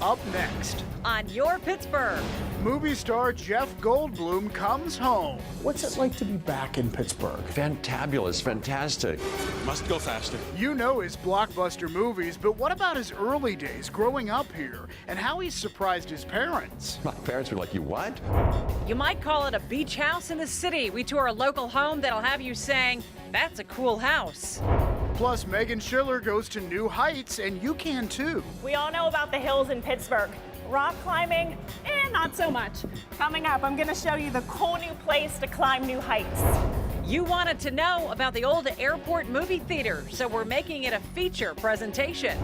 Up next, On Your Pittsburgh. movie star Jeff Goldblum comes home. What's it like to be back in Pittsburgh? Fantabulous, fantastic. Must go faster. You know his blockbuster movies, but what about his early days growing up here and how he surprised his parents? My parents were like, you what? You might call it a beach house in the city. We tour a local home that'll have you saying, that's a cool house. Plus, Megan Schiller goes to new heights, and you can too. We all know about the hills in Pittsburgh. Rock climbing, not so much. Coming up, I'm gonna show you the cool new place to climb new heights. You wanted to know about the old airport movie theater, so we're making it a feature presentation.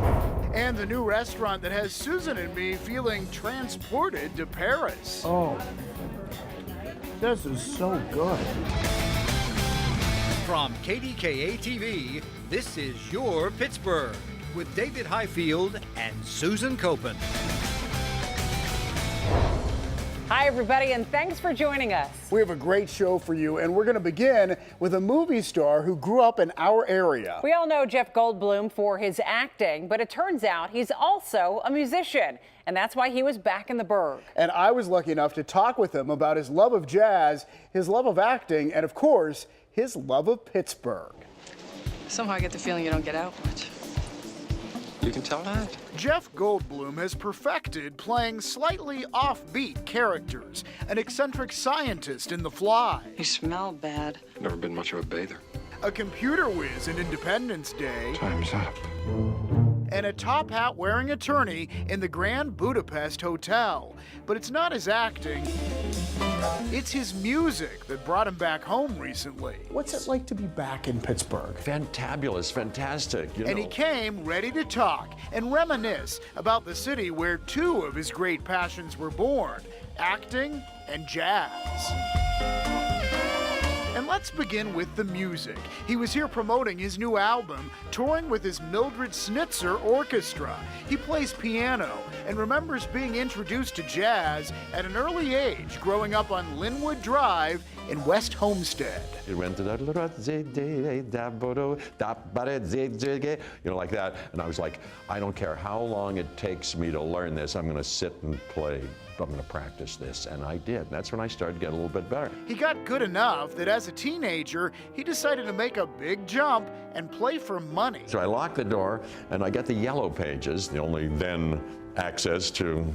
And the new restaurant that has Susan and me feeling transported to Paris. Oh, this is so good. From KDKA-TV, this is Your Pittsburgh with David Highfield and Susan Copen. Hi, everybody, and thanks for joining us. We have a great show for you, and we're going to begin with a movie star who grew up in our area. We all know Jeff Goldblum for his acting, but it turns out he's also a musician, and that's why he was back in the Burgh. And I was lucky enough to talk with him about his love of jazz, his love of acting, and of course, his love of Pittsburgh. Somehow I get the feeling you don't get out much. You can tell that. Jeff Goldblum has perfected playing slightly offbeat characters, an eccentric scientist in The Fly, You smell bad. Never been much of a bather. a computer whiz in Independence Day, Time's up. and a top hat wearing attorney in the Grand Budapest Hotel. But it's not his acting, it's his music that brought him back home recently. What's it like to be back in Pittsburgh? Fantabulous, fantastic. You know. And he came ready to talk and reminisce about the city where two of his great passions were born, acting and jazz. And let's begin with the music. He was here promoting his new album, touring with his Mildred Snitzer Orchestra. He plays piano and remembers being introduced to jazz at an early age, growing up on Linwood Drive in West Homestead. It went to that, you know, like that. And I was like, I don't care how long it takes me to learn this, I'm going to sit and play. I'm going to practice this. And I did. That's when I started getting a little bit better. He got good enough that as a teenager, he decided to make a big jump and play for money. So I locked the door, and I got the yellow pages, the only then access to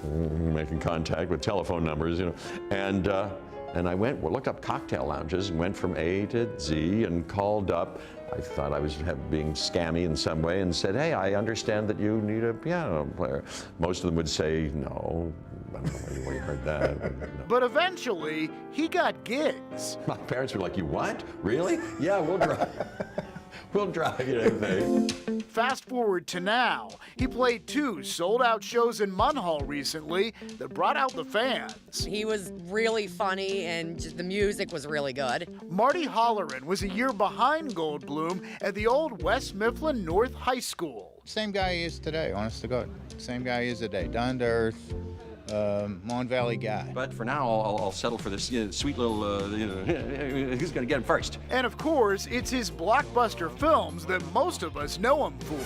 making contact with telephone numbers, you know. And I went, looked up cocktail lounges and went from A to Z and called up. I thought I was being scammy in some way and said, hey, I understand that you need a piano player. Most of them would say, no. I don't know where you heard that. No. But eventually, he got gigs. My parents were like, you what? Really? Yeah, we'll drive. We'll drive you everything. Fast forward to now. He played 2 sold-out shows in Munhall recently that brought out the fans. He was really funny and just the music was really good. Marty Holleran was a year behind Goldblum at the old West Mifflin North High School. Same guy he is today, honest to God. Same guy he is today, down to earth, Mon Valley guy. But for now, I'll settle for this sweet little, who's going to get him first? And of course, it's his blockbuster films that most of us know him for.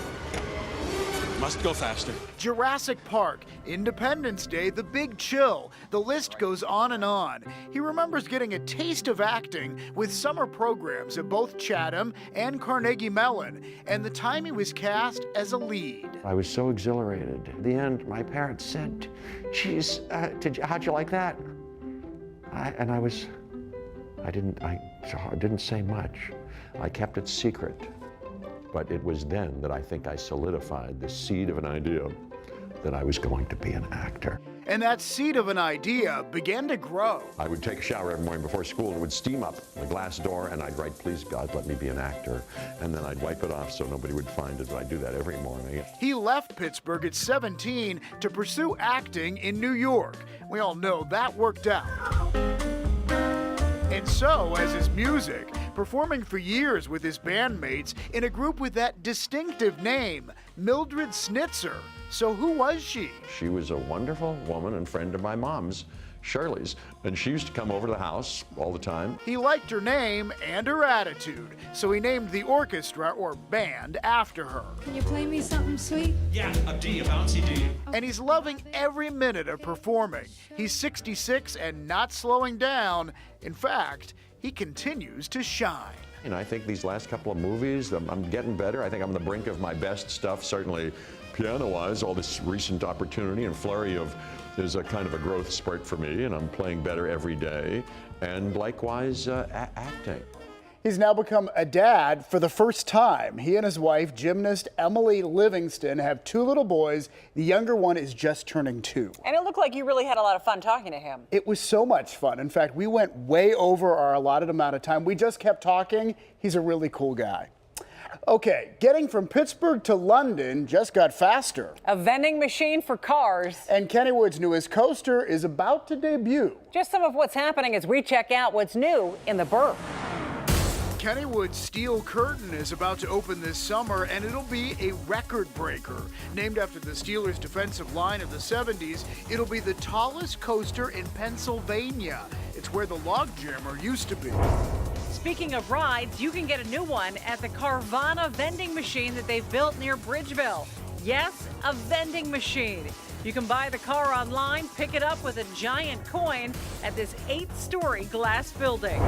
Must go faster. Jurassic Park, Independence Day, The Big Chill. The list goes on and on. He remembers getting a taste of acting with summer programs at both Chatham and Carnegie Mellon, and the time he was cast as a lead. I was so exhilarated. At the end, my parents said, geez, how'd you like that? I didn't say much. I kept it secret. But it was then that I think I solidified the seed of an idea that I was going to be an actor. And that seed of an idea began to grow. I would take a shower every morning before school and it would steam up the glass door and I'd write, please God, let me be an actor. And then I'd wipe it off so nobody would find it, but I'd do that every morning. He left Pittsburgh at 17 to pursue acting in New York. We all know that worked out. And so, as his music, performing for years with his bandmates in a group with that distinctive name, Mildred Snitzer. So who was she? She was a wonderful woman and friend of my mom's. Shirley's, and she used to come over to the house all the time. He liked her name and her attitude, so he named the orchestra or band after her. Can you play me something sweet? Yeah, a D, a bouncy D. And he's loving every minute of performing. He's 66 and not slowing down. In fact, he continues to shine. And I think these last couple of movies, I'm getting better. I think I'm on the brink of my best stuff, certainly piano-wise. All this recent opportunity and flurry is a kind of a growth spurt for me, and I'm playing better every day. And likewise, acting. He's now become a dad for the first time. He and his wife, gymnast Emily Livingston, have 2 little boys. The younger one is just turning 2. And it looked like you really had a lot of fun talking to him. It was so much fun. In fact, we went way over our allotted amount of time. We just kept talking. He's a really cool guy. Okay, getting from Pittsburgh to London just got faster. A vending machine for cars. And Kennywood's newest coaster is about to debut. Just some of what's happening as we check out what's new in the Burgh. Kennywood's Steel Curtain is about to open this summer, and it'll be a record breaker. Named after the Steelers' defensive line of the 70s, it'll be the tallest coaster in Pennsylvania. It's where the log jammer used to be. Speaking of rides, you can get a new one at the Carvana vending machine that they've built near Bridgeville. Yes, a vending machine. You can buy the car online, pick it up with a giant coin at this 8-story glass building.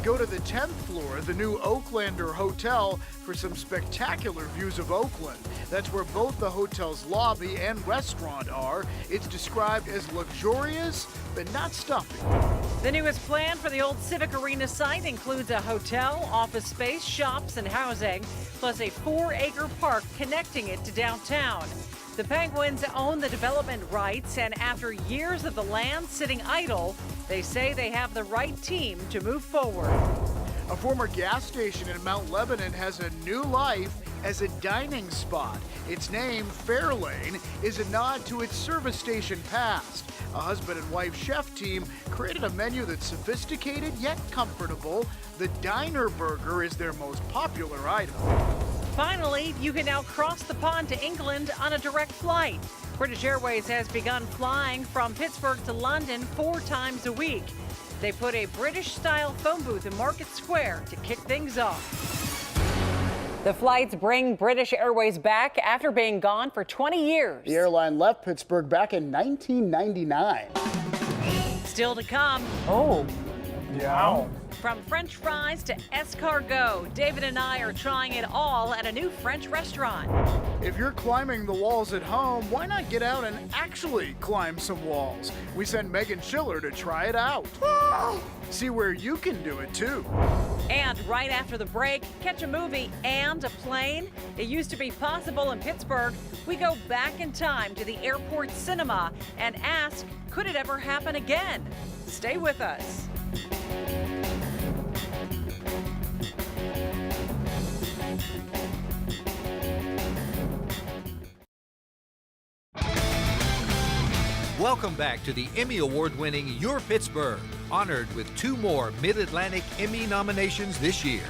Go to the 10th floor of the new Oaklander Hotel for some spectacular views of Oakland. That's where both the hotel's lobby and restaurant are. It's described as luxurious, but not stuffy. The newest plan for the old Civic Arena site includes a hotel, office space, shops, and housing, plus a 4-acre park connecting it to downtown. The Penguins own the development rights, and after years of the land sitting idle, they say they have the right team to move forward. A former gas station in Mount Lebanon has a new life as a dining spot. Its name, Fairlane, is a nod to its service station past. A husband and wife chef team created a menu that's sophisticated yet comfortable. The Diner Burger is their most popular item. Finally, you can now cross the pond to England on a direct flight. British Airways has begun flying from Pittsburgh to London 4 times a week. They put a British-style phone booth in Market Square to kick things off. The flights bring British Airways back after being gone for 20 years. The airline left Pittsburgh back in 1999. Still to come. Oh, yeah. From French fries to escargot, David and I are trying it all at a new French restaurant. If you're climbing the walls at home, why not get out and actually climb some walls? We sent Megan Schiller to try it out. See where you can do it too. And right after the break, catch a movie and a plane. It used to be possible in Pittsburgh. We go back in time to the airport cinema and ask, could it ever happen again? Stay with us. Welcome back to the Emmy Award-winning Your Pittsburgh, honored with 2 more Mid-Atlantic Emmy nominations this year.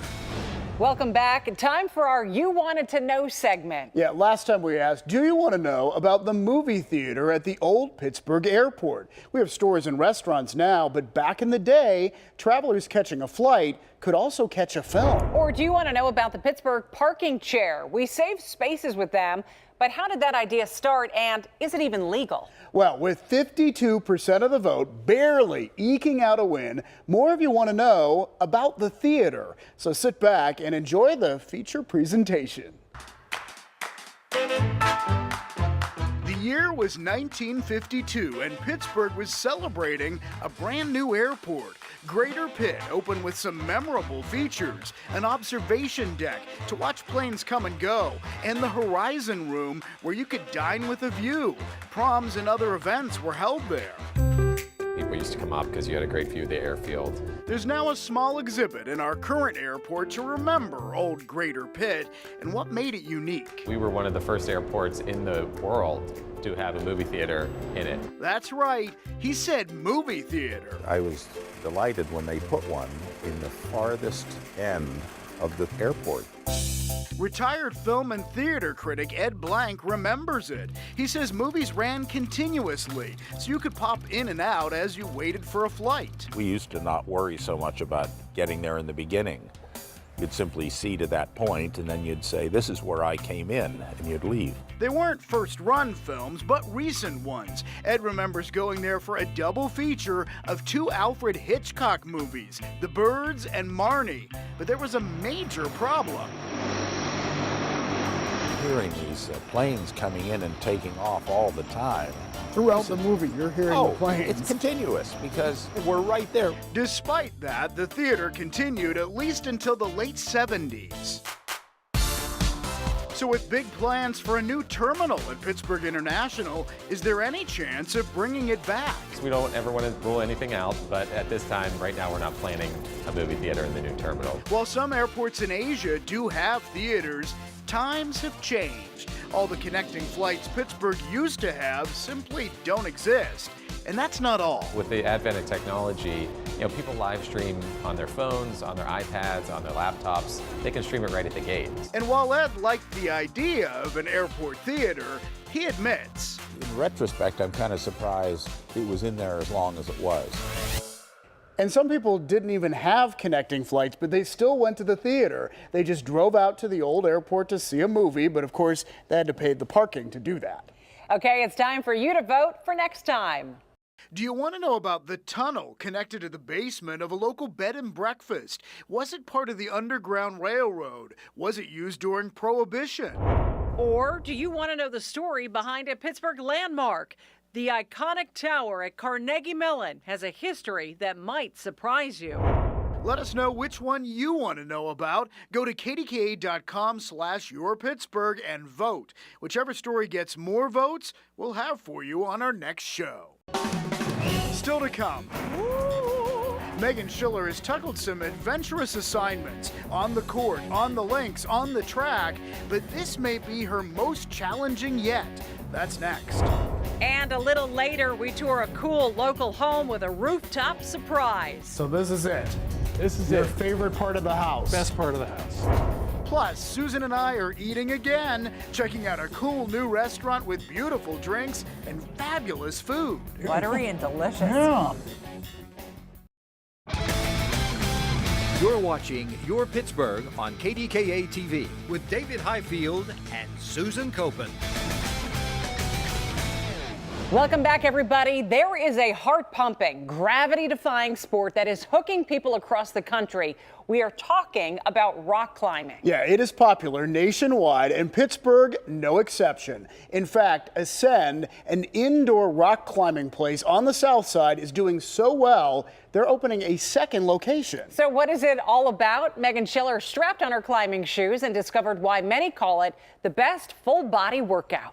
Welcome back. Time for our You Wanted to Know segment. Yeah, last time we asked, do you want to know about the movie theater at the old Pittsburgh airport? We have stores and restaurants now, but back in the day, travelers catching a flight could also catch a film. Or do you want to know about the Pittsburgh parking chair? We save spaces with them, but how did that idea start, and is it even legal? Well, with 52% of the vote barely eking out a win, more of you want to know about the theater. So sit back and enjoy the feature presentation. The year was 1952, and Pittsburgh was celebrating a brand new airport. Greater Pitt opened with some memorable features, an observation deck to watch planes come and go, and the Horizon Room where you could dine with a view. Proms and other events were held there. People used to come up because you had a great view of the airfield. There's now a small exhibit in our current airport to remember old Greater Pitt and what made it unique. We were one of the first airports in the world to have a movie theater in it. That's right. He said movie theater. I was delighted when they put one in the farthest end of the airport. Retired film and theater critic Ed Blank remembers it. He says movies ran continuously, so you could pop in and out as you waited for a flight. We used to not worry so much about getting there in the beginning. You'd simply see to that point, and then you'd say, this is where I came in, and you'd leave. They weren't first-run films, but recent ones. Ed remembers going there for a double feature of 2 Alfred Hitchcock movies, The Birds and Marnie. But there was a major problem. Hearing these planes coming in and taking off all the time. Throughout the movie, you're hearing the planes. It's continuous because we're right there. Despite that, the theater continued at least until the late 70s. So with big plans for a new terminal at Pittsburgh International, is there any chance of bringing it back? We don't ever want to rule anything out, but at this time, right now, we're not planning a movie theater in the new terminal. While some airports in Asia do have theaters, times have changed. All the connecting flights Pittsburgh used to have simply don't exist. And that's not all. With the advent of technology, people live stream on their phones, on their iPads, on their laptops. They can stream it right at the gate. And while Ed liked the idea of an airport theater, he admits, in retrospect, I'm kind of surprised it was in there as long as it was. And some people didn't even have connecting flights, but they still went to the theater. They just drove out to the old airport to see a movie, but of course, they had to pay the parking to do that. Okay, it's time for you to vote for next time. Do you want to know about the tunnel connected to the basement of a local bed and breakfast? Was it part of the Underground Railroad? Was it used during Prohibition? Or do you want to know the story behind a Pittsburgh landmark? The iconic tower at Carnegie Mellon has a history that might surprise you. Let us know which one you want to know about. Go to KDKA.com/YourPittsburgh and vote. Whichever story gets more votes, we'll have for you on our next show. Still to come. Megan Schiller has tackled some adventurous assignments on the court, on the links, on the track, but this may be her most challenging yet. That's next. And a little later, we tour a cool local home with a rooftop surprise. So this is it. This is your favorite part of the house. Best part of the house. Plus, Susan and I are eating again, checking out a cool new restaurant with beautiful drinks and fabulous food. Buttery and delicious. Yeah. You're watching Your Pittsburgh on KDKA-TV with David Highfield and Susan Copen. Welcome back, everybody. There is a heart-pumping, gravity-defying sport that is hooking people across the country. We are talking about rock climbing. Yeah, it is popular nationwide, and Pittsburgh, no exception. In fact, Ascend, an indoor rock climbing place on the south side, is doing so well, they're opening a second location. So what is it all about? Megan Schiller strapped on her climbing shoes and discovered why many call it the best full-body workout.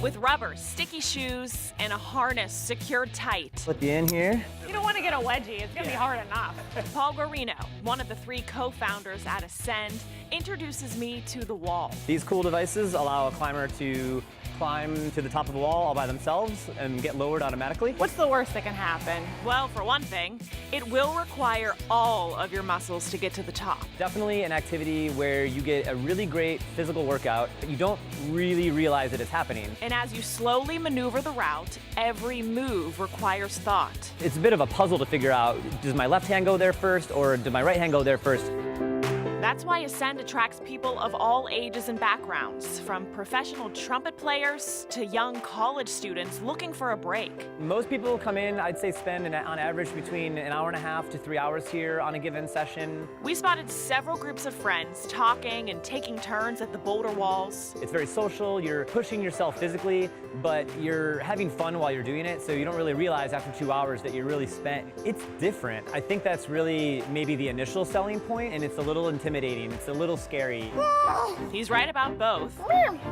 With rubber, sticky shoes, and a harness secured tight. Put you in here. You don't want to get a wedgie. It's going to be hard enough. Paul Guarino, one of the 3 co-founders at Ascend, introduces me to the wall. These cool devices allow a climber to climb to the top of the wall all by themselves and get lowered automatically. What's the worst that can happen? Well, for one thing, it will require all of your muscles to get to the top. Definitely an activity where you get a really great physical workout, but you don't really realize that it's happening. And as you slowly maneuver the route, every move requires thought. It's a bit of a puzzle to figure out, does my left hand go there first or did my right hand go there first? That's why Ascend attracts people of all ages and backgrounds, from professional trumpet players to young college students looking for a break. Most people come in, I'd say spend on average between an hour and a half to 3 hours here on a given session. We spotted several groups of friends talking and taking turns at the boulder walls. It's very social, you're pushing yourself physically, but you're having fun while you're doing it, so you don't really realize after 2 hours that you're really spent. It's different. I think that's really maybe the initial selling point, and it's a little intimidating. It's a little scary. He's right about both,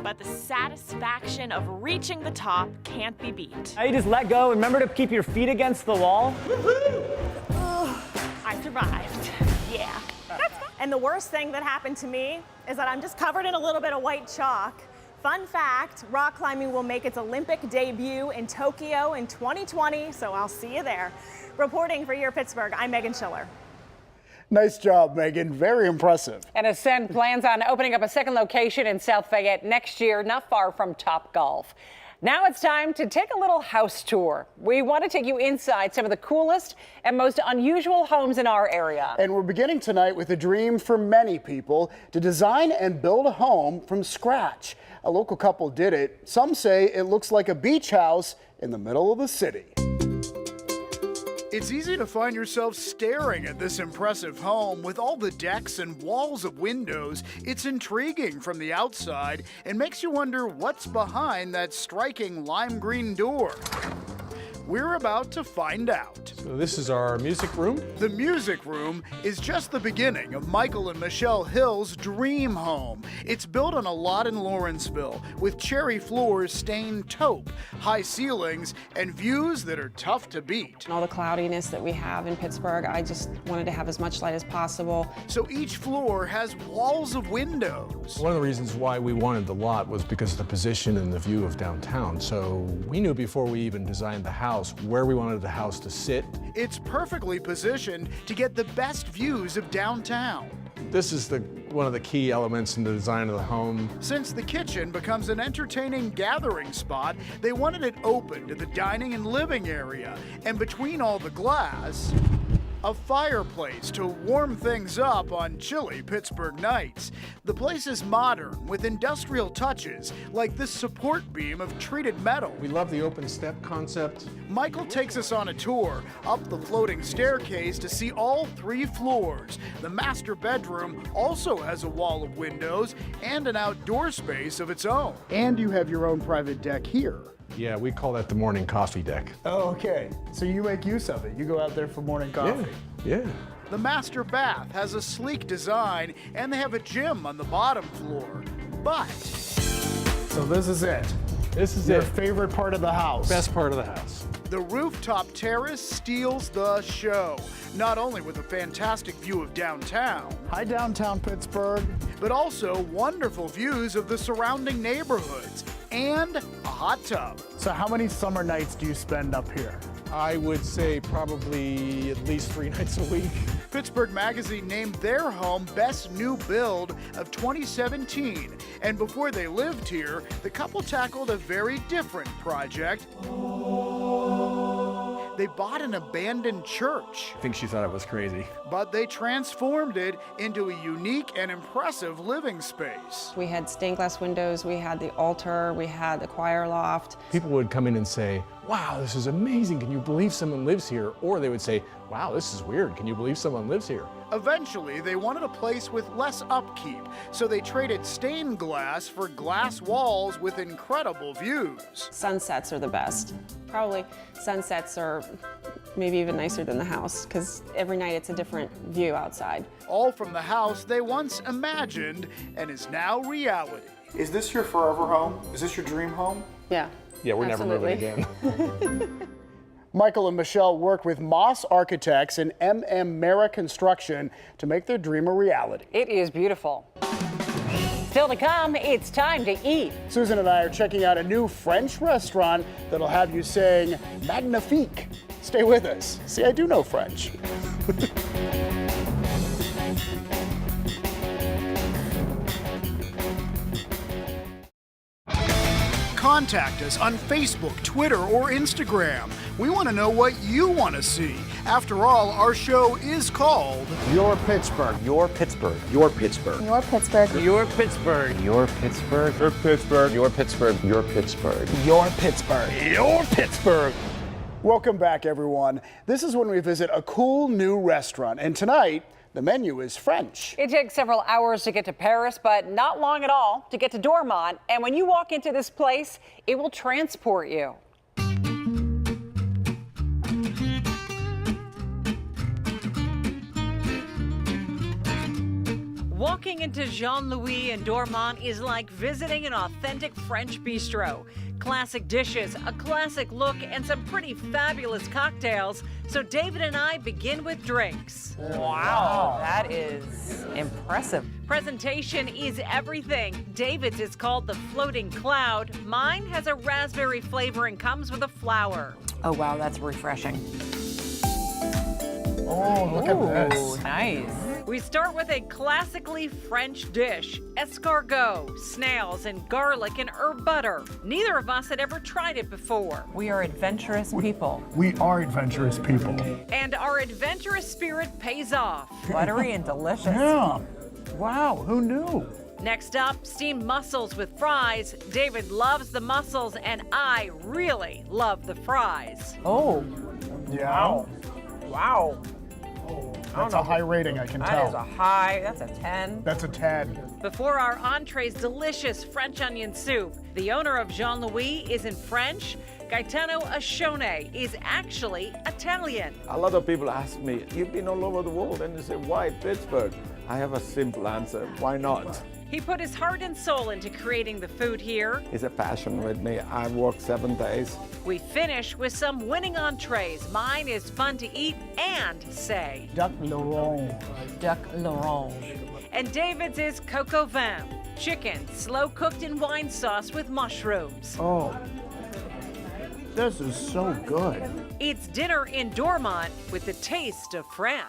but the satisfaction of reaching the top can't be beat. Now you just let go. Remember to keep your feet against the wall. I survived. Yeah. That's fun. And the worst thing that happened to me is that I'm just covered in a little bit of white chalk Fun fact, rock climbing will make its Olympic debut in Tokyo in 2020, so I'll see you there. Reporting for Your Pittsburgh, I'm Megan Schiller. Nice job, Megan. Very impressive. And Ascend plans on opening up a second location in South Fayette next year, not far from Topgolf. Now it's time to take a little house tour. We want to take you inside some of the coolest and most unusual homes in our area. And we're beginning tonight with a dream for many people to design and build a home from scratch. A local couple did it. Some say it looks like a beach house in the middle of the city. It's easy to find yourself staring at this impressive home with all the decks and walls of windows. It's intriguing from the outside and makes you wonder what's behind that striking lime green door. We're about to find out. So this is our music room. The music room is just the beginning of Michael and Michelle Hill's dream home. It's built on a lot in Lawrenceville with cherry floors stained taupe, high ceilings, and views that are tough to beat. All the cloudiness that we have in Pittsburgh, I just wanted to have as much light as possible. So each floor has walls of windows. One of the reasons why we wanted the lot was because of the position and the view of downtown. So we knew before we even designed the house where we wanted the house to sit. It's perfectly positioned to get the best views of downtown. This is one of the key elements in the design of the home. Since the kitchen becomes an entertaining gathering spot, they wanted it open to the dining and living area. And between all the glass, a fireplace to warm things up on chilly Pittsburgh nights. The place is modern with industrial touches like this support beam of treated metal. We love the open step concept. Michael takes us on a tour up the floating staircase to see all 3 floors. The master bedroom also has a wall of windows and an outdoor space of its own. And you have your own private deck here. Yeah, we call that the morning coffee deck. Oh, okay. So you make use of it. You go out there for morning coffee. Yeah. The master bath has a sleek design and they have a gym on the bottom floor. But so this is it. This is your favorite part of the house. Best part of the house. The rooftop terrace steals the show, not only with a fantastic view of downtown. Hi, downtown Pittsburgh. But also wonderful views of the surrounding neighborhoods and a hot tub. So how many summer nights do you spend up here? I would say probably at least 3 nights a week. Pittsburgh Magazine named their home Best New Build of 2017. And before they lived here, the couple tackled a very different project. They bought an abandoned church. I think she thought it was crazy. But they transformed it into a unique and impressive living space. We had stained glass windows, we had the altar, we had the choir loft. People would come in and say, wow, this is amazing. Can you believe someone lives here? Or they would say, wow, this is weird. Can you believe someone lives here? Eventually, they wanted a place with less upkeep, so they traded stained glass for glass walls with incredible views. Sunsets are the best. Probably sunsets are maybe even nicer than the house, because every night it's a different view outside. All from the house they once imagined and is now reality. Is this your forever home? Is this your dream home? Yeah. Yeah, we're absolutely. never moving again. Michael and Michelle worked with Moss Architects and M.M. Mara Construction to make their dream a reality. It is beautiful. Still to come, it's time to eat. Susan and I are checking out a new French restaurant that'll have you saying magnifique. Stay with us. See, I do know French. Contact us on Facebook, Twitter, or Instagram. We want to know what you want to see. After all, our show is called Your Pittsburgh. Your Pittsburgh. Your Pittsburgh. Your Pittsburgh. Your Pittsburgh. Your Pittsburgh. Your Pittsburgh. Your Pittsburgh. Your Pittsburgh. Your Pittsburgh. Your Pittsburgh. Welcome back, everyone. This is when we visit a cool new restaurant, and tonight, the menu is French. It takes several hours to get to Paris, but not long at all to get to Dormont. And when you walk into this place, it will transport you. Walking into Jean-Louis in Dormont is like visiting an authentic French bistro. Classic dishes, a classic look, and some pretty fabulous cocktails. So David and I begin with drinks. Wow, that is impressive. Presentation is everything. David's is called the floating cloud. Mine has a raspberry flavor and comes with a flower. Oh, wow, that's refreshing. Oh, look at this. Nice. We start with a classically French dish, escargot, snails, and garlic and herb butter. Neither of us had ever tried it before. We are adventurous people. We are adventurous people. And our adventurous spirit pays off. Buttery and delicious. Yeah. Wow, who knew? Next up, steamed mussels with fries. David loves the mussels, and I really love the fries. Oh. Yeah. Wow. That's a high rating, I can tell. That is a high. That's a 10. That's a 10. Before our entree's delicious French onion soup, the owner of Jean-Louis isn't French. Gaetano Ascione is actually Italian. A lot of people ask me, you've been all over the world, and they say, why Pittsburgh? I have a simple answer, why not? He put his heart and soul into creating the food here. It's a passion with me. I work 7 days. We finish with some winning entrees. Mine is fun to eat and say. Duck l'orange. Duck l'orange. And David's is coq au vin, chicken slow cooked in wine sauce with mushrooms. Oh, this is so good. It's dinner in Dormont with the taste of France.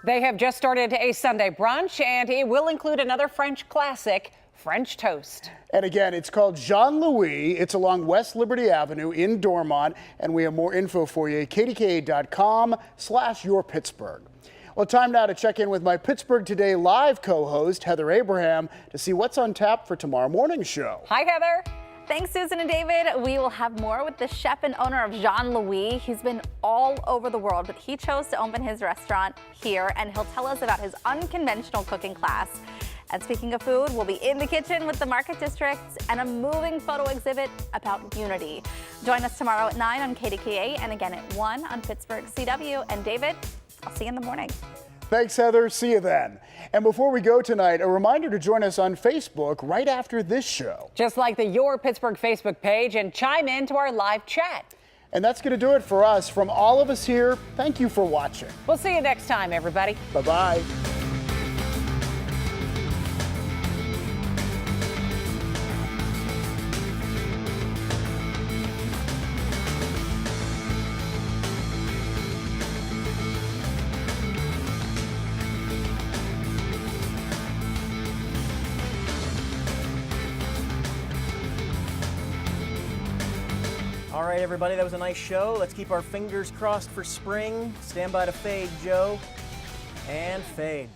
They have just started a Sunday brunch, and it will include another French classic, French toast. And again, it's called Jean-Louis. It's along West Liberty Avenue in Dormont, and we have more info for you at KDKA.com/YourPittsburgh. Well, time now to check in with my Pittsburgh Today live co-host, Heather Abraham, to see what's on tap for tomorrow morning's show. Hi, Heather. Thanks, Susan and David. We will have more with the chef and owner of Jean-Louis. He's been all over the world, but he chose to open his restaurant here, and he'll tell us about his unconventional cooking class. And speaking of food, we'll be in the kitchen with the Market Districts and a moving photo exhibit about unity. Join us tomorrow at 9 on KDKA and again at 1 on Pittsburgh CW. And David, I'll see you in the morning. Thanks, Heather. See you then. And before we go tonight, a reminder to join us on Facebook right after this show. Just like the Your Pittsburgh Facebook page, and chime in to our live chat. And that's going to do it for us. From all of us here, thank you for watching. We'll see you next time, everybody. Bye-bye. All right, everybody, that was a nice show. Let's keep our fingers crossed for spring. Stand by to fade, Joe. And fade.